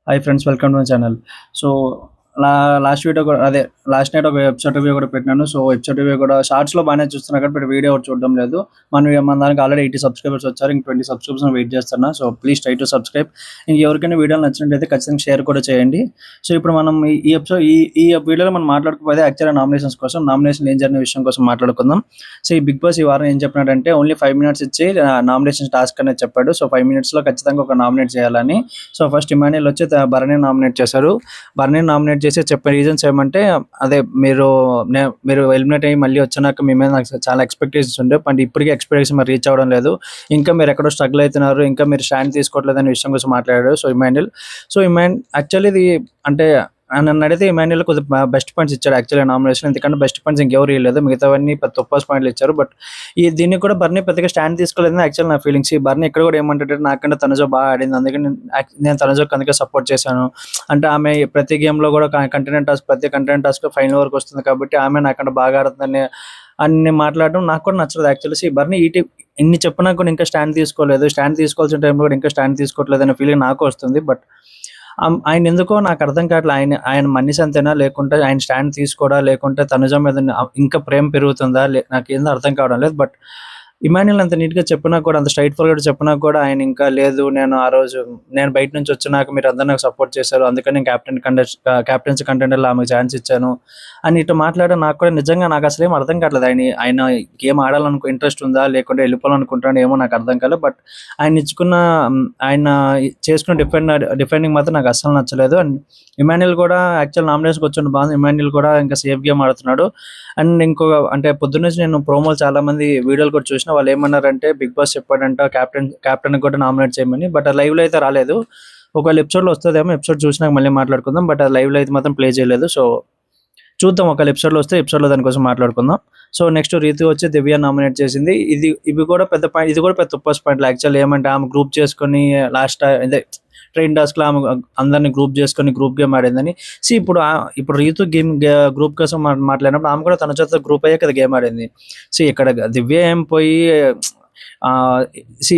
Hi friends, welcome to my channel. So, last video కూడా అదే last night ఒక episode review కూడా పెట్టినాను. సో, ఎపిసోడ్ రివ్యూ కూడా షార్ట్స్‌లో బాగానే చూస్తున్నా కానీ బట్ వీడియో ఒకటి చూడడం లేదు. మన దానికి ఆల్రెడీ 80 సబ్స్క్రైబర్స్ వచ్చారు. ఇంక 20 సబ్స్క్రిప్షన్ వెయిట్ చేస్తున్నా. So, please try to subscribe. ఇంకెవరికైనా వీడియోలు నచ్చినట్లయితే ఖచ్చితంగా షేర్ కూడా చేయండి. సో, ఇప్పుడు మనం ఈ ఎపిసోడ్ ఈ వీడియోలో మనం మాట్లాడుకోబోయేది యాక్చువల్‌గా నామినేషన్స్ కోసం. నామినేషన్ ఏం జరిగిన విషయం కోసం మాట్లాడుకుందాం. సో, ఈ బిగ్ బాస్ ఈ వారం ఏం చెప్పినాడంటే ఓన్లీ 5 మినిట్స్ ఇచ్చి నామినేషన్ టాస్క్ అనేది చెప్పాడు. సో, 5 మినిట్స్‌లో ఖచ్చితంగా ఒక నామినేట్ చేయాలని. సో, ఫస్ట్ ఇమాన్యుయల్ వచ్చి భరణిని నామినేట్ చేశారు. బర్నీని నామినేట్ చేసి చెప్పే రీజన్స్ ఏమంటే, అదే మీరు ఎలిమినేట్ అయ్యి మళ్ళీ వచ్చినాక మీ మీద నాకు చాలా ఎక్స్పెక్టేషన్స్ ఉండే, బట్ ఇప్పటికీ ఎక్స్పెక్టేషన్ మరి రీచ్ అవ్వడం లేదు. ఇంకా మీరు ఎక్కడో స్ట్రగుల్ అవుతున్నారు, ఇంకా మీరు స్టాండ్ తీసుకోవట్లేదు అనే విషయం గురించి మాట్లాడాడు. సో యాక్చువల్లీ ఇది అంటే నన్ను అడిగితే ఇమాన్యుయల్ కొద్దిగా బెస్ట్ పాయింట్స్ ఇచ్చాడు యాక్చువల్గా నామినేషన్. ఎందుకంటే బెస్ట్ పాయింట్స్ ఇంకెవరు ఇవ్వలేదు, మిగతావన్నీ పెద్ద తొప్పాస్ పాయింట్లు ఇచ్చారు. బట్ దీన్ని కూడా బర్నీ పెద్దగా స్టాండ్ తీసుకోలేదని యాక్చువల్ నా ఫీలింగ్స్. ఈ బర్నీ ఇక్కడ కూడా ఏమంటాడు, నాకంటే తనుజ బాగా ఆడింది, అందుకే నేను తనుజకు అందుకే సపోర్ట్ చేశాను. అంటే ఆమె ప్రతి గేమ్లో కూడా ప్రతి కంటెంట్ టాస్క్ ఫైనల్ వరకు వస్తుంది కాబట్టి ఆమె నాకంటే బాగా ఆడుతుందని అన్ని మాట్లాడడం నాకు కూడా నచ్చలేదు యాక్చువల్లీ. ఈ బర్నీ ఇన్ని చెప్పినా కూడా ఇంకా స్టాండ్ తీసుకోలేదు, స్టాండ్ తీసుకోవాల్సిన టైంలో కూడా ఇంకా స్టాండ్ తీసుకోవట్లేదు అనే ఫీలింగ్ నాకు వస్తుంది. బట్ ఆయన ఎందుకో నాకు అర్థం కావట్లేదు. ఆయన మనిషి అంతేనా, లేకుంటే ఆయన స్టాండ్ తీసుకోడా, లేకుంటే తనుజ మీద ఇంకా ప్రేమ పెరుగుతుందా, నాకేందో అర్థం కావడం లేదు. బట్ ఇమాన్యుయల్ అంత నీట్‌గా చెప్పినా కూడా, అంత స్ట్రెయిట్ ఫార్వర్డ్ చెప్పినా కూడా ఆయన ఇంకా లేదు, నేను బయట నుంచి వచ్చినాక మీరందరూ నాకు సపోర్ట్ చేశారు, అందుకని నేను కెప్టెన్సీ కంటెండర్‌లో ఆమెకు ఛాన్స్ ఇచ్చాను అని ఇట్లా మాట్లాడడం నాకు కూడా నిజంగా నాకు అసలేం అర్థం కావట్లేదు. ఆయన గేమ్ ఇంట్రెస్ట్ ఉందా, లేకుంటే వెళ్ళిపోవాలనుకుంటాడో ఏమో నాకు అర్థం కాలేదు. బట్ ఆయన చేసుకున్న డిఫెండింగ్ మాత్రం నాకు అస్సలు నచ్చలేదు. అండ్ ఇమాన్యుయల్ కూడా యాక్చువల్ నామినేషన్‌కి వచ్చిండు బాగుంది. ఇమాన్యుయల్ కూడా ఇంకా సేఫ్ గేమ్ ఆడుతున్నాడు. అండ్ ఇంకొక అంటే పొద్దున్నుంచి నేను ప్రోమోలు చాలా మంది వీడియోలు కూడా చూసిన, వాళ్ళు ఏమన్నారంటే బిగ్ బాస్ చెప్పాడంట కెప్టెన్ కూడా నామినేట్ చేయమని. బట్ ఆ లైవ్లో అయితే రాలేదు. ఒకవేళ ఎపిసోడ్లో వస్తుందేమో, ఎపిసోడ్ చూసినాక మళ్ళీ మాట్లాడుకుందాం. బట్ ఆ లైవ్లో అయితే మాత్రం ప్లే చేయలేదు. సో చూద్దాం, ఒకవేళ ఎపిసోడ్లో వస్తే ఎపిసోడ్లో దానికోసం మాట్లాడుకుందాం. సో నెక్స్ట్ రీతు వచ్చి దివ్య నామినేట్ చేసింది. ఇవి కూడా పెద్ద పాయింట్, ఇది కూడా పెద్ద తుప్పస్ పాయింట్ యాక్చువల్. ఏమంటే ఆమె గ్రూప్ చేసుకొని లాస్ట్ అదే ట్రైన్ టాస్క్లో ఆమె అందరినీ గ్రూప్ చేసుకొని గ్రూప్ గేమ్ ఆడిందని. ఇప్పుడు రీతు గ్రూప్ కోసం మాట్లాడినప్పుడు ఆమె కూడా తన చేత గ్రూప్ అయ్యే కదా గేమ్ ఆడింది. ఇక్కడ దివ్య ఏం పోయి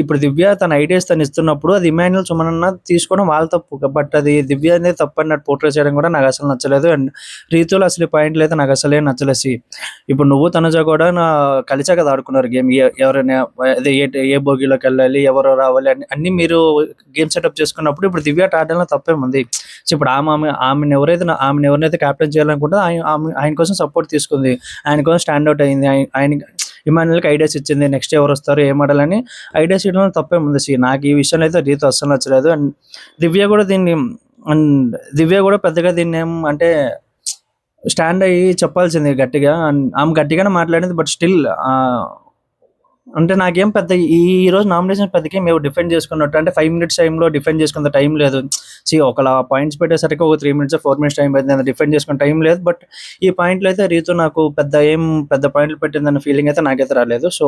ఇప్పుడు దివ్య తన ఐడియాస్ తను ఇస్తున్నప్పుడు అది ఇమాన్యుయల్ సుమనన్న తీసుకోవడం వాళ్ళ తప్పు. బట్ అది దివ్య అనేది తప్పు అన్నట్టు పోర్ట్రే చేయడం కూడా నాకు అసలు నచ్చలేదు. అండ్ రీతులో అసలు పాయింట్లు అయితే నాకు అసలే నచ్చలేదు. ఇప్పుడు నువ్వు తనుజ కూడా కలిసే కదా ఆడుకున్నారు గేమ్. ఎవరైనా అదే ఏ బోగిలోకి వెళ్ళాలి, ఎవరు రావాలి అన్ని మీరు గేమ్ సెటప్ చేసుకున్నప్పుడు ఇప్పుడు దివ్య ఆడడంలో తప్పేముంది. ఇప్పుడు ఆమెను ఎవరైతే క్యాప్టెన్ చేయాలనుకుంటే ఆయన కోసం సపోర్ట్ తీసుకుంది, ఆయన కోసం స్టాండ్ అవుట్ అయింది. ఆయన ఇమాన్యుయల్‌కి ఐడియాస్ ఇచ్చింది, నెక్స్ట్ ఎవరు వస్తారు, ఏం ఆడాలని ఐడియాస్ ఇవ్వడంలో తప్పేముంది. నాకు ఈ విషయంలో అయితే రీతు అస్సలు నచ్చలేదు. అండ్ దివ్య కూడా దీన్ని దివ్య కూడా పెద్దగా దీన్ని అంటే స్టాండ్ అయ్యి చెప్పాల్సింది గట్టిగా. అండ్ ఆమె గట్టిగానే మాట్లాడింది. బట్ స్టిల్ అంటే నాకేం పెద్ద ఈ రోజు నామినేషన్ పెద్దగా మేము డిఫెండ్ చేసుకున్నట్టు, అంటే 5 మినిట్స్ టైంలో డిఫెండ్ చేసుకున్న టైం లేదు. ఒకలా పాయింట్స్ పెట్టేసరికి ఒక 3 మినిట్స్ 4 మినిట్స్ టైం పడుతుంది, డిఫెండ్ చేసుకున్న టైం లేదు. బట్ ఈ పాయింట్లు అయితే రీతు నాకు పెద్ద పాయింట్లు పెట్టిందన్న ఫీలింగ్ అయితే నాకైతే రాలేదు. సో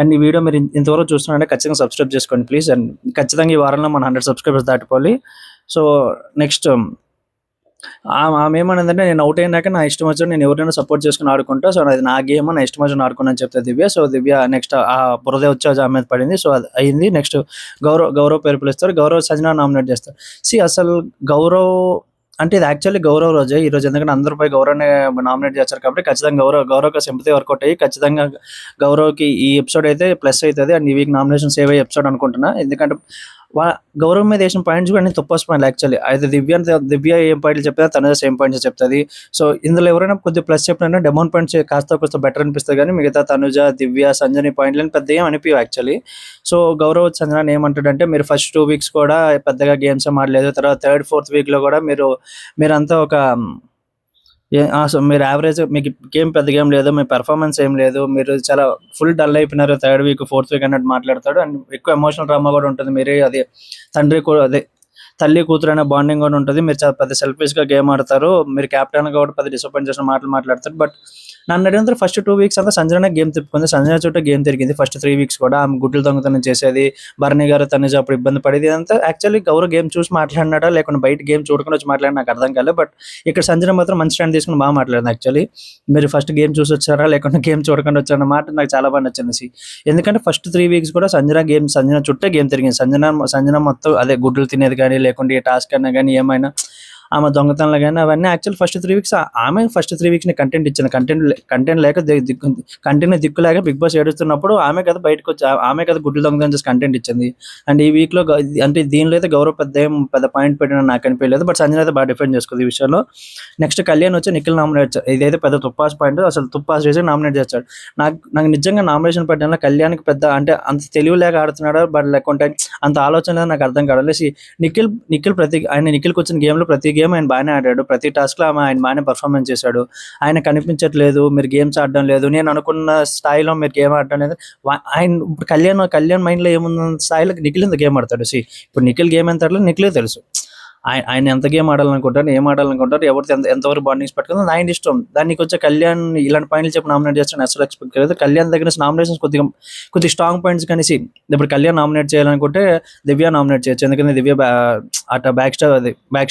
అండ్ ఈ వీడియో మీరు ఇంతవరకు చూస్తున్నారంటే ఖచ్చితంగా సబ్స్క్రైబ్ చేసుకోండి ప్లీజ్. అండ్ ఖచ్చితంగా ఈ వారంలో మన 100 సబ్స్క్రైబర్స్ దాటిపోవాలి. సో నెక్స్ట్ ఆమె ఏమన్నదంటే, నేను అవుట్ అయినాక నా ఇష్టం వచ్చినట్టు నేను ఎవరైనా సపోర్ట్ చేసుకుని ఆడుకుంటా. సో అది నా గేమ్, నా ఇష్టం వచ్చిన ఆడుకున్నా అని చెప్తే దివ్య. సో దివ్య నెక్స్ట్ ఆ బురద వచ్చి ఆమె మీద పడింది. సో అది అయింది. నెక్స్ట్ గౌరవ్ పేరు పిలుస్తారు. గౌరవ్ సజనా నామినేట్ చేస్తారు. అసలు గౌరవ్ అంటే ఇది యాక్చువల్లీ గౌరవ్ రోజే ఈరోజు, ఎందుకంటే అందరిపై గౌరవ్ని నామినేట్ చేస్తారు కాబట్టి ఖచ్చితంగా గౌరవ్కి సింపతి వర్కౌట్ అయ్యి ఖచ్చితంగా గౌరవ్కి ఈ ఎపిసోడ్ అయితే ప్లస్ అవుతుంది. అండ్ ఈ వీక్ నామినేషన్ సేవ్ అయ్యే ఎపిసోడ్ అనుకుంటున్నా. ఎందుకంటే గౌరవ్ మీద వేసిన పాయింట్స్ కూడా అన్ని తుప్పస్ పాయింట్లు యాక్చువల్లీ. అయితే దివ్య ఏం పాయింట్లు చెప్తా, తన సేమ్ పాయింట్స్ చెప్తుంది. సో ఇందులో ఎవరైనా కొద్దిగా ప్లస్ చెప్పినా డెమౌంట్ పాయింట్స్ కాస్త బెటర్ అనిపిస్తుంది, కానీ మిగతా తనుజ, దివ్య, సంజని పాయింట్లు పెద్ద ఏం అనిపించవు యాక్చువల్లీ. సో గౌరవ్ సంజన ఏమంటాడంటే, మీరు ఫస్ట్ 2 వీక్స్ కూడా పెద్దగా గేమ్స్ ఆడలేదు, తర్వాత 3rd 4th వీక్లో కూడా మీరంతా ఒక సో మీరు యావరేజ్, మీకు పెద్ద గేమ్ లేదు, మీ పెర్ఫార్మెన్స్ ఏం లేదు, మీరు చాలా ఫుల్ డల్ అయిపోయినారు 3rd వీక్ 4th వీక్ అన్నట్టు మాట్లాడతాడు. అండ్ ఎక్కువ ఎమోషనల్ డ్రామా కూడా ఉంటుంది. మీరు అదే తల్లి కూతురు అనే బాండింగ్ కూడా ఉంటుంది. మీరు చాలా పెద్ద సెల్ఫిష్గా గేమ్ ఆడతారు, మీరు కెప్టెన్గా కూడా పెద్ద డిసప్పాయింట్ చేసిన మాటలు మాట్లాడతారు. బట్ నన్ను అడిగినంత ఫస్ట్ 2 వీక్స్ అంతా సంజన గేమ్ తిప్పుకుంది. సంజన చుట్టూ గేమ్ తిరిగింది. ఫస్ట్ 3 వీక్స్ కూడా ఆమె గుడ్లు దొంగతనం చేసేది. భరణి గారు, తనుజ అప్పుడు ఇబ్బంది పడేది. ఇదంతా యాక్చువల్లీ గౌరవ్ గేమ్ చూసి మాట్లాడినాడా లేకుంటే బయట గేమ్ చూడకుండా వచ్చి మాట్లాడి నాకు అర్థం కాలేదు. బట్ ఇక్కడ సంజన మాత్రం మంచి స్టాండ్ తీసుకుని బాగా మాట్లాడింది యాక్చువల్లీ. మీరు ఫస్ట్ గేమ్ చూసి వచ్చారా లేకుంటే గేమ్ చూడకుండా వచ్చారన్న మాట నాకు చాలా బాగా నచ్చింది. ఎందుకంటే ఫస్ట్ 3 వీక్స్ కూడా సంజన చుట్టే గేమ్ తిరిగింది. సంజన మొత్తం అదే గుడ్లు తినేది కానీ లేకుంటే ఏ టాస్క్ అన్నా కానీ ఏమైనా ఆమె దొంగతనాలు కానీ అవన్నీ యాక్చువల్ ఫస్ట్ 3 వీక్స్ ఆమె ఫస్ట్ 3 వీక్స్ ని కంటెంట్ ఇచ్చింది. కంటెంట్ లేక కంటెంట్ దిక్కు లేక బిగ్ బాస్ ఏడుస్తున్నప్పుడు ఆమె కదా బయటకు వచ్చి ఆమె కదా గుడ్లు దొంగతనం చేసి కంటెంట్ ఇచ్చింది. అండ్ ఈ వీక్ లో అంటే దీనిలో అయితే గౌరవ్ పెద్ద పాయింట్ పెట్టిన నాకు అనిపించలేదు. బట్ సంజన అయితే బాగా డిఫెండ్ చేసుకుంది ఈ విషయంలో. నెక్స్ట్ కళ్యాణ్ వచ్చి నిఖిల్ నామినేట్ ఇదైతే పెద్ద తుప్పాస్ పాయింట్, అసలు తుప్పాస్ చేసి నామినేట్ చేస్తాడు. నాకు నిజంగా నామినేషన్ పెట్టడంలో కళ్యాణ్కి పెద్ద అంటే అంత తెలివి లేక ఆడుతున్నాడు. బట్ లేకుంటే అంత ఆలోచన లేదు నాకు అర్థం కావడం. నిఖిల్ నిఖిల్కి వచ్చిన గేమ్ లో ప్రతి గేమ్ ఆయన బాగానే ఆడాడు. ప్రతి టాస్క్ లో ఆయన బాగానే పర్ఫార్మెన్స్ చేశాడు. ఆయన కనిపించట్లేదు, మీరు గేమ్స్ ఆడడం లేదు, నేను అనుకున్న స్థాయిలో మీరు గేమ్ ఆడడం లేదు. ఆయన ఇప్పుడు కళ్యాణ్ మైండ్ లో ఏమున్న స్థాయిలో నిఖిల్ ఎంత గేమ్ ఆడతాడు. ఇప్పుడు నిఖిల్ గేమ్ ఎంత ఆడలేదు నిఖిలే తెలుసు. ఆయన ఎంత గేమ్ ఆడాలనుకుంటారు, ఏం ఆడాలనుకుంటారు, ఎవరితో ఎంతవరకు బాండింగ్స్ పెట్టుకుందో ఆయన ఇష్టం. దానికి వచ్చే కళ్యాణ్ ఇలాంటి పాయింట్లు చెప్పి నామినేట్ చేస్తాను అసలు ఎక్స్పెక్ట్ చేయలేదు. కళ్యాణ్ దగ్గర నామినేషన్స్ కొద్దిగా స్ట్రాంగ్ పాయింట్స్ కనేసి ఇప్పుడు కళ్యాణ్ నామినేట్ చేయాలనుకుంటే దివ్య నామినేట్ చేయొచ్చు. ఎందుకంటే దివ్య అట్లా బ్యాక్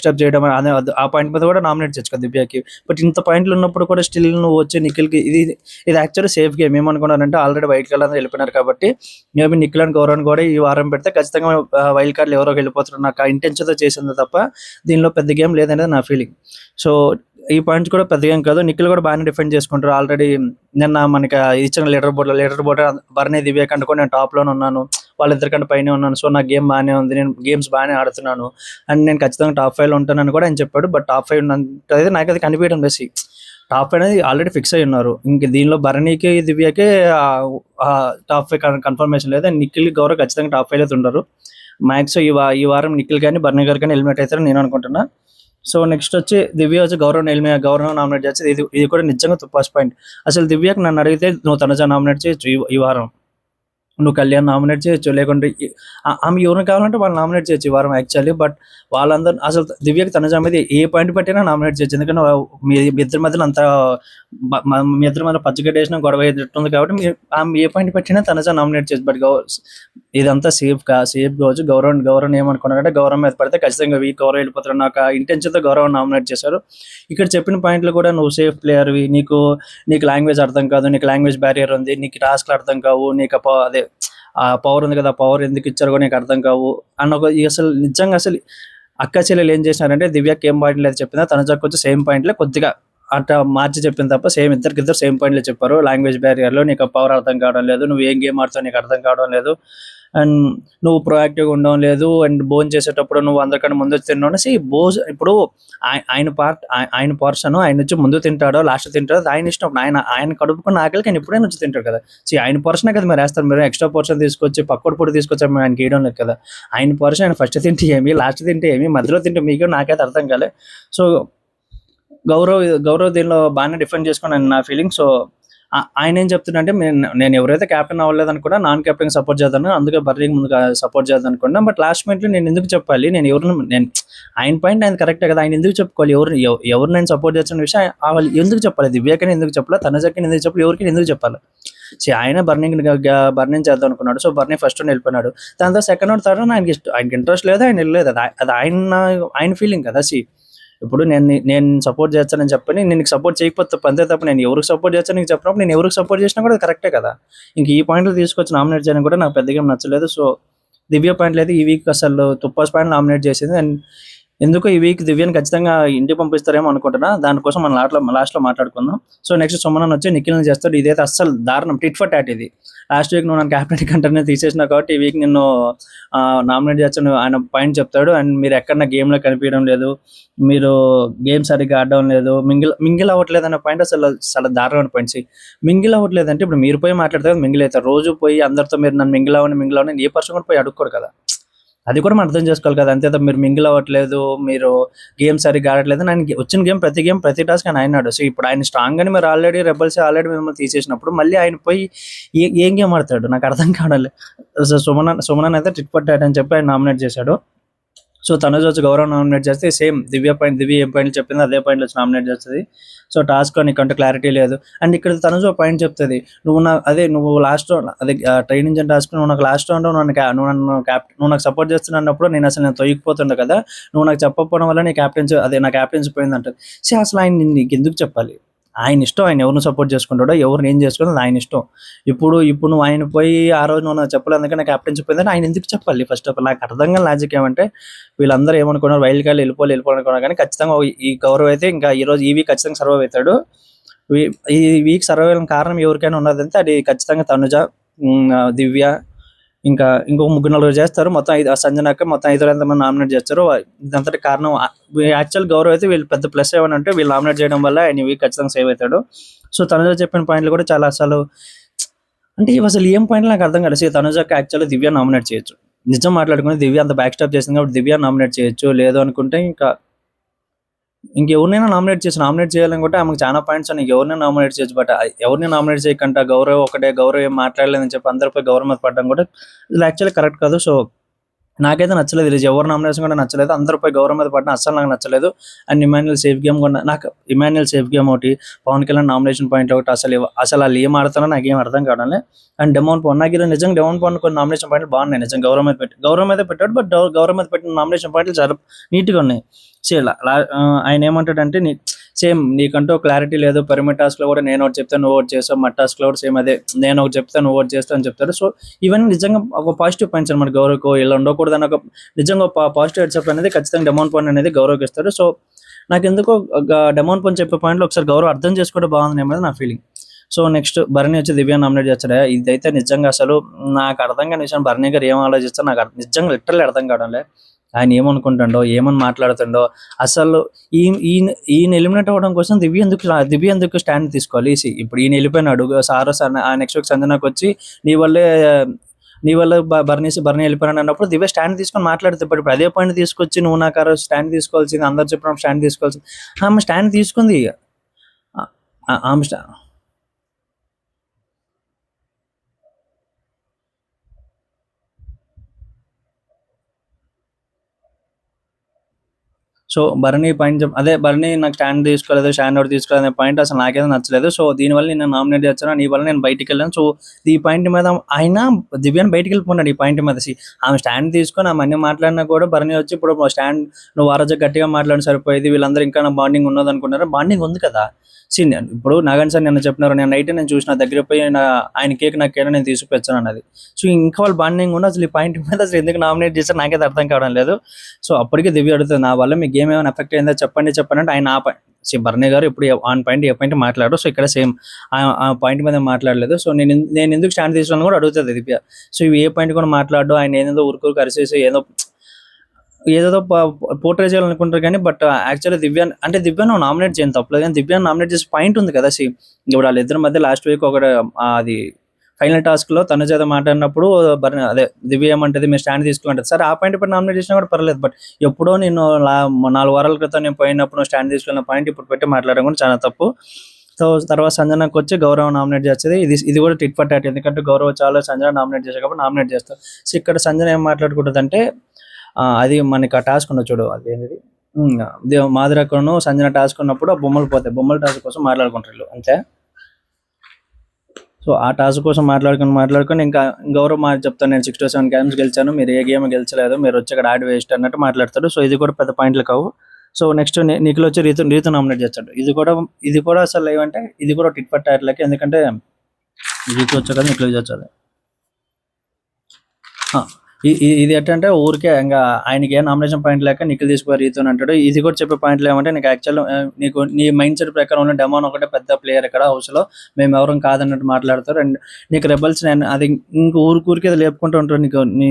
స్టాప్ చేయడం అనే ఆ పాయింట్ మీద కూడా నామినేట్ చేయొచ్చు కదా దివ్యకి. బట్ ఇంత పాయింట్లు ఉన్నప్పుడు కూడా స్టిల్ నువ్వు వచ్చే నిఖిల్కి ఇది యాక్చువల్లీ సేఫ్ గేమ్. ఏమనుకున్నారంటే ఆల్రెడీ వైల్డ్ కార్డ్ వెళ్ళిపోయినారు కాబట్టి మేబీ నిఖిల్ అండ్ గౌరవ్ కూడా ఈ వారం పెడితే ఖచ్చితంగా వైల్డ్ కార్డులు ఎవరో వెళ్ళిపోతారు నాకు ఆ ఇంటెన్షన్తో చేసింది తప్ప దీనిలో పెద్ద గేమ్ లేదనేది నా ఫీలింగ్. సో ఈ పాయింట్స్ కూడా పెద్ద గేమ్ కాదు. నిఖిల్ కూడా బాగానే డిఫెండ్ చేసుకుంటారు. ఆల్రెడీ నిన్న మనకి ఇచ్చిన లీడర్ బోర్డు భరణి దివ్య కంటే కూడా నేను టాప్ లోనే ఉన్నాను, వాళ్ళిద్దరికంటే పైన ఉన్నాను. సో నా గేమ్ బాగానే ఉంది, నేను గేమ్స్ బాగానే ఆడుతున్నాను అండ్ నేను ఖచ్చితంగా టాప్ 5 లో ఉంటానని కూడా ఆయన చెప్పాడు. బట్ టాప్ 5 ఉన్నది నాకు అది కనిపించడం లేదు. టాప్ అనేది ఆల్రెడీ ఫిక్స్ అయి ఉన్నారు. ఇంక దీనిలో భరణికి దివ్యకే టాప్ 5 కన్ఫర్మేషన్ లేదు. నిఖిల్ గౌరవ్ ఖచ్చితంగా టాప్ 5 అయితే ఉండరు. మ్యాక్స్ ఈ వారం నిఖిల్ కానీ భరణి గారు కానీ ఎలిమినేట్ అవుతారని నేను అనుకుంటున్నా. సో నెక్స్ట్ వచ్చి దివ్య వచ్చి గౌరవ్ నామినేట్ చేస్తే ఇది కూడా నిజంగా తుప్పాస్ పాయింట్. అసలు దివ్యకి నన్ను అడిగితే నువ్వు తనుజ నామినేట్ చేయొచ్చు ఈ వారం, నువ్వు కళ్యాణ్ నామినేట్ చేయొచ్చు, లేకుంటే ఆమె ఎవరిని కావాలంటే వాళ్ళు నామినేట్ చేయొచ్చు ఈ వారం యాక్చువల్లీ. బట్ వాళ్ళందరూ అసలు దివ్యకి తనుజ మీద ఏ పాయింట్ పెట్టినా నామినేట్ చేయొచ్చు. ఎందుకంటే మీ ఇద్దరి మధ్యలో అంత మీ ఇద్దరి మధ్య పచ్చగడ్డ వేసిన గొడవ ఉంది కాబట్టి ఆమె ఏ పాయింట్ పెట్టినా తనుజ నామినేట్ చేయొచ్చు. బట్ ఇదంతా సేఫ్ కావచ్చు. గౌరవ్ ఏమనుకున్నారంటే గౌరవ్ మీద పడితే ఖచ్చితంగా గౌరవ్ వెళ్ళిపోతారు నాకు ఇంటెన్షన్తో గౌరవ్ నామినేట్ చేశారు. ఇక్కడ చెప్పిన పాయింట్లు కూడా నువ్వు సేఫ్ ప్లేయర్వి, నీకు లాంగ్వేజ్ అర్థం కాదు, నీకు లాంగ్వేజ్ బ్యారియర్ ఉంది, నీకు టాస్క్లు అర్థం కావు, నీకు అదే ఆ పవర్ ఉంది కదా, పవర్ ఎందుకు ఇచ్చారో నీకు అర్థం కావు అన్న అసలు నిజంగా అసలు అక్క చెల్లెలు ఏం చేసినారంటే దివ్యకి ఏం పాయింట్ లేదు చెప్పిందా, తనుజకు వచ్చి సేమ్ పాయింట్లే కొద్దిగా అట్లా మార్చి చెప్పింది తప్ప ఇద్దరు సేమ్ పాయింట్లే చెప్పారు. లాంగ్వేజ్ బ్యారియర్లో నీకు పవర్ అర్థం కావడం లేదు, నువ్వు ఏం గేమ్ ఆడుతావు నీకు అర్థం కావడం లేదు, అండ్ నువ్వు ప్రొయాక్టివ్గా ఉండడం లేదు, అండ్ భోజనం చేసేటప్పుడు నువ్వు అందరికన్నా ముందు వచ్చి తిన్నావు. ఇప్పుడు ఆయన పర్సన్ ఆయన వచ్చి ముందు తింటాడో లాస్ట్ తింటాడో ఆయన ఇష్టం. ఆయన కడుపుకున్న ఆకలికి ఆయన ఎప్పుడైనా వచ్చి తింటాడు కదా. ఆయన పర్సనే కదా మీరు వేస్తారు, మీరు ఎక్స్ట్రా పర్సన్ తీసుకొచ్చి పక్కడు పొడి తీసుకొచ్చి ఆయనకి వేయడం లేదు కదా. ఆయన పర్సన్ ఆయన ఫస్ట్ తింటే ఏమి, లాస్ట్ తింటే ఏమి, మధ్యలో తింటే మీకు నాకైతే అర్థం కాలే. సో గౌరవ్ దీనిలో బాగానే డిఫెండ్ చేసుకున్నాను నా ఫీలింగ్. సో ఆయన ఏం చెప్తున్నా నేను ఎవరైతే క్యాప్టెన్ అవ్వలేదు అనుకున్నా నాన్ క్యాప్టెన్ సపోర్ట్ చేద్దాను, అందుకే బర్రీకి ముందు సపోర్ట్ చేద్దాం అనుకున్నా. బట్ లాస్ట్ మినిట్లో నేను ఎందుకు చెప్పాలి, నేను ఆయన పాయింట్ ఆయన కరెక్టే కదా, ఆయన ఎందుకు చెప్పుకోవాలి, ఎవరు నేను సపోర్ట్ చేస్తున్న విషయం వాళ్ళు ఎందుకు చెప్పాలి, దివ్యాకని ఎందుకు చెప్పాలి, తనజకి ఎందుకు చెప్పాలి, ఎవరికి ఎందుకు చెప్పాలి. ఆయన బర్నింగ్ చేద్దాం అనుకున్నాడు. సో బర్నీ ఫస్ట్ వెళ్ళిపోయినాడు. దాని తర్వాత సెకండ్ థర్డ్ ఆయనకి ఇంట్రెస్ట్ లేదు, ఆయన వెళ్ళలేదు. అది ఆయన ఫీలింగ్ కదా. ఇప్పుడు నేను సపోర్ట్ చేస్తానని చెప్పని నేను సపోర్ట్ చేయకపోతే అంతే తప్ప నేను ఎవరికి సపోర్ట్ చేస్తాను నీకు చెప్పినప్పుడు నేను ఎవరికి సపోర్ట్ చేసినా కూడా కరెక్టే కదా. ఇంక ఈ పాయింట్లు తీసుకొచ్చి నామినేట్ చేయడం కూడా నాకు పెద్దగా నచ్చలేదు. సో దివ్య పాయింట్లు అయితే ఈ వీక్ అసలు తుప్పాస్ పాయింట్ నామినేట్ చేసింది. అండ్ ఎందుకో ఈ వీక్ దివ్యని ఖచ్చితంగా ఇంటికి పంపిస్తారేమో అనుకుంటున్నా. దానికోసం మనం లాస్ట్లో మాట్లాడుకుందాం. సో నెక్స్ట్ సుమన్ వచ్చి నిఖిల్ని చేస్తాడు. ఇదైతే అస్సలు దారుణం, టిట్ ఫర్ టాట్ ఇది. లాస్ట్ వీక్ నువ్వు నన్ను క్యాప్టెన్ కంటెంట్ తీసేసినా కాబట్టి ఈ వీక్ నిన్ను నామినేట్ చేస్తాను ఆయన పాయింట్ చెప్తాడు. అండ్ మీరు ఎక్కడ గేమ్లో కనిపించడం లేదు, మీరు గేమ్ సరిగ్గా ఆడడం లేదు, మింగిల్ అవ్వట్లేదు అనే పాయింట్ అసలు దారుణమైన పాయింట్స్. మింగిల్ అవ్వట్లేదు అంటే ఇప్పుడు మీరు పోయి మాట్లాడితే మింగిల్ అవుతారు. రోజు పోయి అందరితో మీరు నన్ను మింగిల్ అవ్వని ఏ పర్సన్ కూడా పోయి అడుక్కోరు కదా. అది కూడా మనం అర్థం చేసుకోవాలి కదా. అంతే మీరు మింగిల్ అవ్వట్లేదు, మీరు గేమ్ సరిగ్గా ఆడట్లేదు, ఆయన వచ్చిన గేమ్ ప్రతి టాస్క్ ఆయన ఆడినాడు. సో ఇప్పుడు ఆయన స్ట్రాంగ్ అని మీరు ఆల్రెడీ మిమ్మల్ని తీసేసినప్పుడు మళ్ళీ ఆయన పోయి ఏం గేమ్ ఆడతాడు నాకు అర్థం కావాలి. సో సుమన్ అయితే టిట్ ఫర్ టాట్ అని చెప్పి ఆయన నామినేట్ చేశాడు. సో తనుజ వచ్చి గౌరవ్ నామినేట్ చేస్తే సేమ్ దివ్య ఏం పాయింట్లు చెప్పింది అదే పాయింట్లు వచ్చి నామినేట్ చేస్తుంది. సో టాస్క్లో నీకంటే క్లారిటీ లేదు. అండ్ ఇక్కడ తనుజ పాయింట్ చెప్తుంది, నువ్వు లాస్ట్ అదే ట్రైనింగ్ టాస్క్ నువ్వు నాకు లాస్ట్ రౌండ్ నువ్వు నాకు సపోర్ట్ చేస్తున్నప్పుడు నేను తొయ్యిపోతుండే కదా, నువ్వు నాకు చెప్పకపోవడం వల్ల నా క్యాప్టెన్సీ పోయిందంటే. అసలు ఆయన నీకు ఎందుకు చెప్పాలి? ఆయన ఇష్టం, ఆయన ఎవరిని సపోర్ట్ చేసుకుంటాడో ఎవరిని ఏం చేసుకుంటాడో ఆయన ఇష్టం. ఇప్పుడు నువ్వు ఆయన పోయి ఆ రోజు నువ్వు నాకు చెప్పలేదు అందుకే నాకు క్యాప్టెన్సీ పోయిందని ఆయన ఎందుకు చెప్పాలి? ఫస్ట్ ఆఫ్ ఆల్ నాకు అర్థం కాని లాజిక్ ఏమంటే, వీళ్ళందరూ ఏమనుకున్నారు, వైల్డ్ కార్డ్ వెళ్ళిపోవాలనుకున్నారు, కానీ ఖచ్చితంగా ఈ గౌరవ్ అయితే ఇంకా ఈ వీక్ ఖచ్చితంగా సర్వైవ్ అవుతాడు. ఈ వీక్ సర్వైవ్ అవ్వడానికి కారణం ఎవరికైనా ఉన్నదంటే అది ఖచ్చితంగా తనుజ, దివ్య, ఇంకా ఇంకొక 3-4 చేస్తారు. మొత్తం సంజనాకి మొత్తం 5 ఎంతమంది నామినేట్ చేస్తారు. ఇదంతటి కారణం యాక్చువల్ గౌరవ్ అయితే వీళ్ళు పెద్ద ప్లస్ ఏమనంటే వీళ్ళు నామినేట్ చేయడం వల్ల ఆయన వీక్ ఖచ్చితంగా సేవ్ అవుతాడు. సో తనుజ చెప్పిన పాయింట్లు కూడా చాలా అసలు అంటే అసలు ఏం పాయింట్లు నాకు అర్థం కాలేదు. తనుజకి యాక్చువల్లీ దివ్య నామినేట్ చేయొచ్చు, నిజం మాట్లాడుకుని దివ్య అంత బ్యాక్ స్టాప్ చేసింది కాబట్టి దివ్య నామినేట్ చేయొచ్చు. లేదు అనుకుంటే ఇంకెవరినైనా నామినేట్ చేయాలనుకుంటే ఆమెకు చాలా పాయింట్స్ ఉన్నాయి, ఎవరినైనా నామినేట్ చేయొచ్చు. బట్ ఎవరిని నామినేట్ చేయకుండా గౌరవ్ ఏం మాట్లాడలేదని చెప్పి అందరిపై గౌరవం మీద పడడం కూడా ఇది యాక్చువల్లీ కరెక్ట్ కాదు. సో నాకైతే నచ్చలేదు, ఇది ఎవరు నామినేషన్ కూడా నచ్చలేదు, అందరిపై గౌరవం మీద పడిన అస్సలు నాకు నచ్చలేదు. అండ్ ఇమాన్యుయల్ సేఫ్ గేమ్ కూడా ఇమాన్యుయల్ సేఫ్ గేమ్ ఒకటి, పవన్ కళ్యాణ్ నామినేషన్ పాయింట్ ఒకటి, అసలు వాళ్ళు ఏం ఆడుతారో నాకేం అర్థం కావడం. అండ్ డెమోన్ పవన్ నిజంగా డెమోన్ పవన్ కొన్ని నామినేషన్ పాయింట్లు బాగున్నాయి, నిజంగా గౌరవం మీద పెట్టాడు. బట్ గౌరవం మీద పెట్టిన నామినేషన్ పాయింట్లు చాలా నీట్గా ఉన్నాయి. ఆయన ఏమంటాడంటే సేమ్ నీకంటూ క్లారిటీ లేదు, పిరమిడ్ టాస్క్ లో కూడా నేను ఒకటి చెప్తాను నువ్వు ఒకటి చేస్తావు, మట్ టాస్క్ లో కూడా సేమ్ అదే నేను ఒకటి చెప్తాను నువ్వు ఒకటి చేస్తావు అని చెప్తాడు. సో ఇవన్నీ నిజంగా ఒక పాజిటివ్ పాయింట్స్ అనమాట. గౌరవ్కు ఇలా ఉండకూడదు అని ఒక నిజంగా పాజిటివ్ హెడ్సప్ అనేది ఖచ్చితంగా డెమోన్ పాయింట్ అనేది గౌరవ్కి ఇస్తాడు. సో నాకు ఎందుకో డెమోన్ పాయింట్ చెప్పే పాయింట్లో ఒకసారి గౌరవ్ అర్థం చేసుకోవడం బాగుంది అనేది నా ఫీలింగ్. సో నెక్స్ట్ భరణి వచ్చి దివ్య నామినేట్ చేస్తాడా, ఇదైతే నిజంగా అసలు నాకు అర్థం కాని విషయం. భరణి గారు ఏం ఆలోచిస్తారో నాకు నిజంగా లిటరల్లీ అర్థం కావడంలే. ఆయన ఏమనుకుంటాడో ఏమని మాట్లాడుతుండో అసలు ఈయన ఎలిమినేట్ అవ్వడం కోసం దివ్య ఎందుకు స్టాండ్ తీసుకోవాలి? ఇప్పుడు ఈయన వెళ్ళిపోయినాడు, సార్ నెక్స్ట్ వీక్ సంజనాకి వచ్చి నీ వల్ల భరణి వెళ్ళిపోయినాడు అన్నప్పుడు దివ్య స్టాండ్ తీసుకొని మాట్లాడుతుంది. ఇప్పుడు అదే పాయింట్ తీసుకొచ్చి నువ్వు నాకు స్టాండ్ తీసుకోవాల్సింది, అందరు చెప్పినప్పుడు స్టాండ్ తీసుకోవాల్సింది. ఆమె స్టాండ్ తీసుకుంది. ఆమె సో భరణి పాయింట్ భరణి నాకు స్టాండ్ అవుట్ తీసుకోలేదు అనే పాయింట్ అసలు నాకేదో నచ్చలేదు. సో దీనివల్ల నేను నామినేట్ చేస్తాను, నీ వల్ల నేను బయటికి వెళ్ళాను. సో ఈ పాయింట్ మీద ఆయన దివ్యాన్ని బయటికి వెళ్ళిపోన్నాడు. ఈ పాయింట్ మీద ఆమె స్టాండ్ తీసుకొని ఆమె అన్ని మాట్లాడినా కూడా భరణి వచ్చి ఇప్పుడు స్టాండ్ నువ్వు ఆ రోజు గట్టిగా మాట్లాడి సరిపోయేది, వీళ్ళందరూ ఇంకా నా బాండింగ్ ఉన్నది అనుకున్నారు. బాండింగ్ ఉంది కదా. ఇప్పుడు నాగన్ సార్ నిన్న చెప్పినారు, నేను నైట్ నేను చూసిన దగ్గర పోయి ఆయన కేక్ నేను తీసుకొచ్చాను అన్నది. సో ఇంకా వాళ్ళు బాండింగ్ ఉన్న అసలు ఈ పాయింట్ మీద అసలు ఎందుకు నామినేట్ చేశారు నాకైతే అర్థం కావడం లేదు. సో అప్పటికే దివ్య అడుగుతుంది, నా వల్ల మీ గేమ్ ఏమైనా ఎఫెక్ట్ అయిందో చెప్పండి అంటే ఆయన ఆ పాయింట్ భరణి గారు ఇప్పుడు ఆన్ పాయింట్ ఏ పాయింట్ మాట్లాడు. సో ఇక్కడ సేమ్ ఆ పాయింట్ మీద మాట్లాడలేదు. సో నేను ఎందుకు స్టాండ్ తీసుకున్నాను కూడా అడుగుతుంది దివ్య. సో ఇవి ఏ పాయింట్ కూడా మాట్లాడు, ఆయన ఏదో ఊరుకూరు కరిసేసి ఏదో పోర్ట్రే చేయాలనుకుంటారు. కానీ బట్ యాక్చువల్లీ దివ్య నువ్వు నామినేట్ చేయని తప్పలేదు, కానీ దివ్యాన్ని నామినేట్ చేసే పాయింట్ ఉంది కదా. ఇప్పుడు వాళ్ళిద్దరి మధ్య లాస్ట్ వీక్ అది ఫైనల్ టాస్క్ లో తన చేత మాట్లాడినప్పుడు దివ్య ఏమంటది మీరు స్టాండ్ తీసుకుంటారు. సరే ఆ పాయింట్ ఇప్పుడు నామినేట్ చేసినా కూడా పర్లేదు. బట్ ఎప్పుడో నేను 4 వారాల క్రితం నేను పోయినప్పుడు స్టాండ్ తీసుకున్న పాయింట్ ఇప్పుడు పెట్టి మాట్లాడడం కూడా చాలా తప్పు. సో తర్వాత సంజనాకి వచ్చి గౌరవ్ నామినేట్ చేస్తుంది. ఇది కూడా టిట్ ఫర్ టాట్, ఎందుకంటే గౌరవ్ చాలా సంజన నామినేట్ చేసే కాబట్టి నామినేట్ చేస్తారు. సో ఇక్కడ సంజన ఏం మాట్లాడుకుంటుంది అంటే అది మనకి ఆ టాస్క్ ఉన్న చూడు, అదేంటిది మాదిరక్కను సంజన టాస్క్ ఉన్నప్పుడు ఆ బొమ్మలు పోతాయి, బొమ్మల టాస్క్ కోసం మాట్లాడుకుంటారు అంతే. సో ఆ టాస్క్ కోసం మాట్లాడుకొని ఇంకా గౌరవ్ చెప్తాను, నేను 6 to 7 games గెలిచాను, మీరు ఏ గేమ్ గెలిచలేదు, మీరు వచ్చి ఇక్కడ ఆడి వేస్ట్ అన్నట్టు మాట్లాడతాడు. సో ఇది కూడా పెద్ద పాయింట్లు కావు. సో నెక్స్ట్ నిఖిల్ వచ్చి రీతు నామినేట్ చేస్తాడు. ఇది కూడా అసలు ఏమంటే ఇది కూడా టిట్ ఫర్ టాట్ లకి, ఎందుకంటే రీతు వచ్చా కదా నిఖిల్ చేస్తాడు. ఇది ఎట్టంటే ఊరికే ఇంకా ఆయనకి ఏ నామినేషన్ పాయింట్ లేక నిఖిల్ తీసిపోయి రీతు అంటాడు. ఇది కూడా చెప్పే పాయింట్లు ఏమంటే నీకు యాక్చువల్ నీ మైండ్ సెట్ ప్రకారం ఉన్న డెమోన్ ఒకటే పెద్ద ప్లేయర్ ఇక్కడ హౌస్ లో, మేము ఎవరం కాదన్నట్టు మాట్లాడతారు. అండ్ నీకు రెబల్స్ అది ఇంక ఊరికే లేపుకుంటూ ఉంటారు. నీ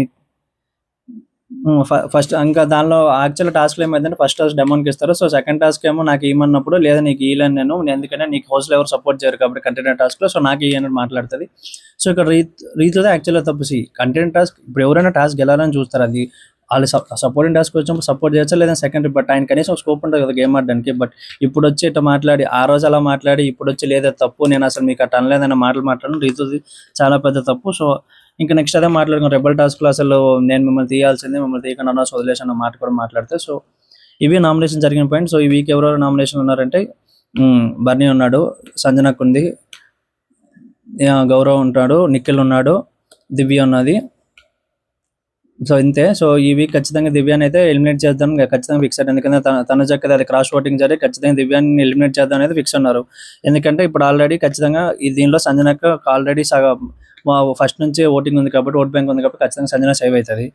ఫస్ట్ ఇంకా దానిలో యాక్చువల్ టాస్క్లో ఏమైందంటే ఫస్ట్ టాస్క్ డెమోన్కి ఇస్తారు. సో సెకండ్ టాస్క్ ఏమో నాకు ఏమన్నప్పుడు లేదా నీకు ఇయ్యలేను నేను, ఎందుకంటే నీకు హౌస్లో ఎవరు సపోర్ట్ చేయరు కాబట్టి కంటెంట్ టాస్క్లో, సో నాకు ఇయ్యని మాట్లాడుతుంది. సో ఇక్కడ రీతిలో యాక్చువల్గా తప్పు. కంటెంట్ టాస్క్ ఇప్పుడు ఎవరైనా టాస్క్ గెలాలని చూస్తారు, అది వాళ్ళు సపోర్టింగ్ టాస్క్ వచ్చినప్పుడు సపోర్ట్ చేయొచ్చా లేదా సెకండరీ. బట్ ఆయన కనీసం స్కోప్ ఉంటుంది కదా గేమ్ ఆడడానికి. బట్ ఇప్పుడు వచ్చి ఇట్లా మాట్లాడి ఆ రోజు అలా మాట్లాడి ఇప్పుడు వచ్చి లేదా తప్పు, నేను అసలు మీకు అట్లా అనలేదన్న మాటలు మాట్లాడడం రీతుది చాలా పెద్ద తప్పు. సో ఇంకా నెక్స్ట్ అదే మాట్లాడుకున్నాం రెబల్ టాస్క్లో అసలు నేను మిమ్మల్ని తీయాల్సిందే, మిమ్మల్ని తీయకుండా అన్న వదిలేసి అన్న మాట కూడా మాట్లాడితే. సో ఇవి నామినేషన్ జరిగిన పాయింట్. సో ఈ వీక్ ఎవరెవరు నామినేషన్ ఉన్నారంటే బర్నీ ఉన్నాడు, సంజనకు ఉంది, గౌరవ్ ఉంటాడు, నిఖిల్ ఉన్నాడు, దివ్య ఉన్నది. సో ఇంతే. సో ఈ వీక్ ఖచ్చితంగా దివ్యాన్ని అయితే ఎలిమినేట్ చేద్దాం ఖచ్చితంగా ఫిక్స్ అయ్యారు. ఎందుకంటే తన చక్కది అది క్రాస్ ఓటింగ్ జరిగి ఖచ్చితంగా దివ్యాన్ని ఎలిమినేట్ చేద్దాం అనేది ఫిక్స్ అన్నారు. ఎందుకంటే ఇప్పుడు ఆల్రెడీ ఖచ్చితంగా దీనిలో సంజనకు ఆల్రెడీ ఫస్ట్ నుంచి ఓటింగ్ ఉంది కాబట్టి, ఓట్ బ్యాంక్ ఉంది కాబట్టి ఖచ్చితంగా సంజన సేవ్ అవుతుంది.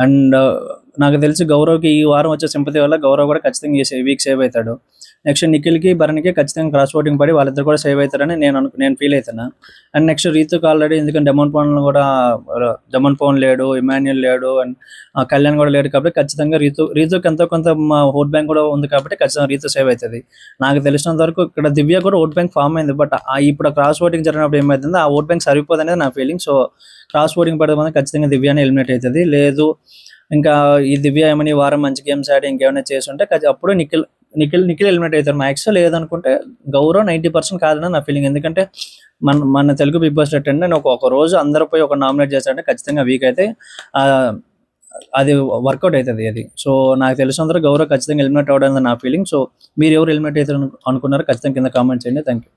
అండ్ నాకు తెలిసి గౌరవ్కి ఈ వారం వచ్చే సింపతి వల్ల గౌరవ్ కూడా ఖచ్చితంగా ఈ వీక్ సేవ్ అవుతాడు. నెక్స్ట్ నిఖిల్కి భరణికి ఖచ్చితంగా క్రాస్ ఓటింగ్ పడి వాళ్ళిద్దరు కూడా సేవ్ అవుతారని నేను ఫీల్ అవుతున్నా. అండ్ నెక్స్ట్ రీతుకి ఆల్రెడీ ఎందుకంటే డెమన్ పవన్ లేడు, ఇమాన్యుల్ లేడు, అండ్ కళ్యాణ్ కూడా లేడు కాబట్టి ఖచ్చితంగా రీతుకి ఎంతో కొంత ఓట్ బ్యాంక్ కూడా ఉంది కాబట్టి ఖచ్చితంగా రీతు సేవ్ అవుతుంది. నాకు తెలిసినంత వరకు ఇక్కడ దివ్య కూడా ఓట్ బ్యాంక్ ఫామ్ అయింది. బట్ ఇప్పుడు క్రాస్ ఓటింగ్ జరిగినప్పుడు ఏమైతుందో ఆ ఓట్ బ్యాంక్ సరిపోదు అనేది నా ఫీలింగ్. సో క్రాస్ ఓటింగ్ పడడం ఖచ్చితంగా దివ్యాన్ని ఎలిమినేట్ అవుతుంది. లేదు ఇంకా ఈ దివ్య ఏమని వారం మంచి గేమ్స్ ఆడి ఇంకేమైనా చేసి ఉంటే అప్పుడు నిఖిల్ ఎలిమినేట్ అవుతారు మ్యాక్స్. లేదనుకుంటే గౌరవ్ 90% కాదని నా ఫీలింగ్. ఎందుకంటే మన తెలుగు బిగ్ బాస్ అంటే ఒక రోజు అందరూ పోయి ఒక నామినేట్ చేస్తారంటే ఖచ్చితంగా వీక్ అయితే అది వర్కౌట్ అవుతుంది అది. సో నాకు తెలిసినంత గౌరవ్ ఖచ్చితంగా ఎలిమినేట్ అవ్వడం నా ఫీలింగ్. సో మీరు ఎవరు ఎలిమినేట్ అవుతారు అనుకున్నారో ఖచ్చితంగా కింద కామెంట్ చేయండి. Thank you.